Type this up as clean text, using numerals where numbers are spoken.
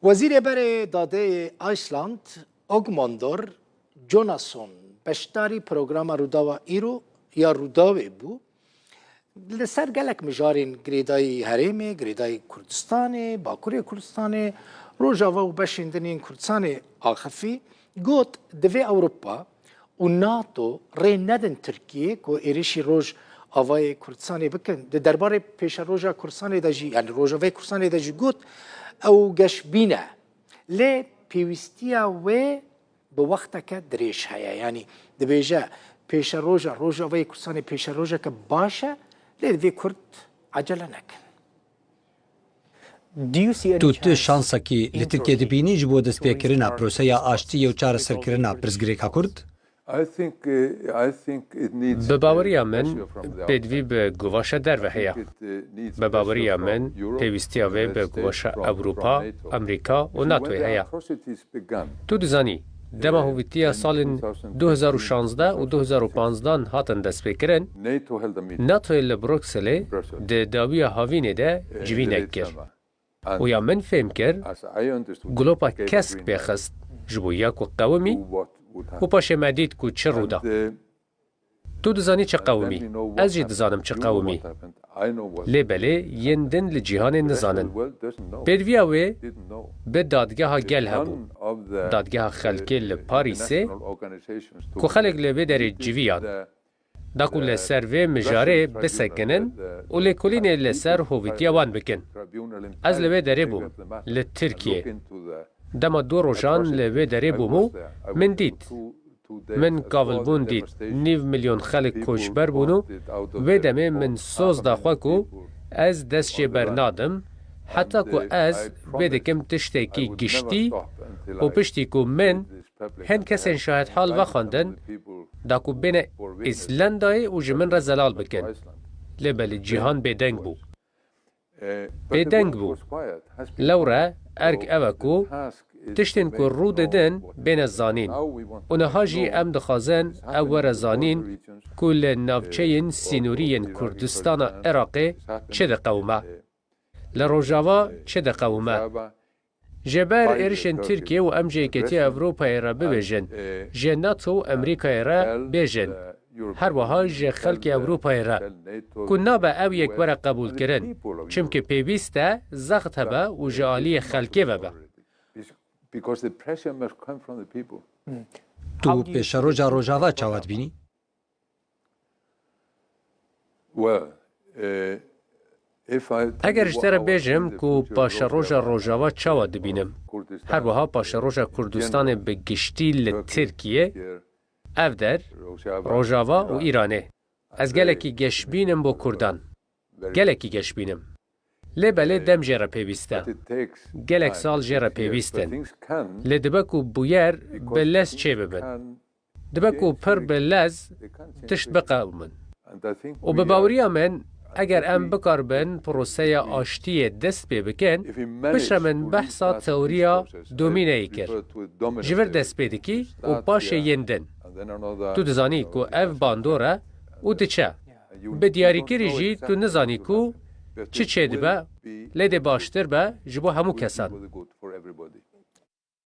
وزیر بر داده آیسلند اوگماندور جوناسون بشتاری پروگرام روداوا ایرو یا روداوی بو لسر گلک مجارین گریدای هریمه گریدای کردستان باکوری کردستان روجاوا و بشیندنین کردستان آخفی گوت دوی اوروپا و ناتو ری ندن ترکیه که ایریشی روج آوای کردستانی بکن درباره پیش روجا کردستانی داجی یعنی روجاوی کردستانی داجی گوت او گش بینه لی پیوستیا و به وقت که دریش هیا یعنی دبیجه پیش روجاوی کردستانی پیش روجا که باشه لی دوی کرد عجله نکن تو شانسا کی لترکیه دبینی جبو دست پیکرنا پروسه آشتی و چار سرکرنا پرزگریکا کرد؟ به باوریا من بدوی به گواشه در وحیا به باوریا من پیوستی اوی به گواشه اروپا، امریکا و ناتوی هیا تو دزانی دما هویتیا سال 2016 و 2015 هاتن دست بکرن ناتوی لبروکسلی ده داوی هاوینه ده جوینک گر و یا من فهم کر گلوپا کسک بخست جبویا کو قومی و پاشه مدید کو چه رودا تو دزانی چه قومی از جی دزانم چه قومی لیبله یندن لجیهان نزانن بدویا وی به دادگاه گل هبو دادگاه خلکی لپاریسه کو خلق لبه در جویان داکو لسر و مجاره بسکنن و لکولین لسر هویتیا وان بکن از لبه داره بوم لترکیه دما دو روشان لبه داره بومو من دید من قابل بون دید 9 میلیون خلق کشبر بونو و دمه من سوز داخوا کو از دستش برنادم حتی کو از بدکم تشتکی گشتی و پشتی کو من هن کسین شاهد حال و خواندن داکو بین ایسلندای و جمن را زلال بکن لبل جیهان بدنگ بو بدنگ بو لورا ارگ اوکو تشتین کو رو ددن بین الزانین اونها جی ام دخازن اور زانین کل نافچین سینورین کردستان عراقی چه ده قومه لروجاوا چه ده قومه جبر ارشن ترکیه و امریکتی اروپای را ببیجن جناتو و امریکای را بیجن هر وها ج خلق اروپای را کنا به او یک ور قبول کردن چمکه پیوسته زغط هبه و جالی خلقی وبه تو پیش روجاوا چاوت بینی؟ اگر اشتر بیجم کو پاش روجاوا چاوت بینم هر وها پاش کردستان به گشتی لترکیه او در روجاوا و ایرانه از گلکی گش بینم با کردان گلکی گش بینم لبله دم جره پیوسته گلک سال جره پیوستن لدبکو بویر بلس چه ببن دبکو پر بلز تشت بقومن و به باوری من اگر ام بکار بن پروسه آشتی دست بی بکن بشر من بحثا تئوریا دومینه ای کر جور دست بیدکی و باشه یندن تو دزانی کو اف باندوره و دچه به دیاری کری جی تو نزانی کو چه دبه لیده باشتر به جبو همو کسان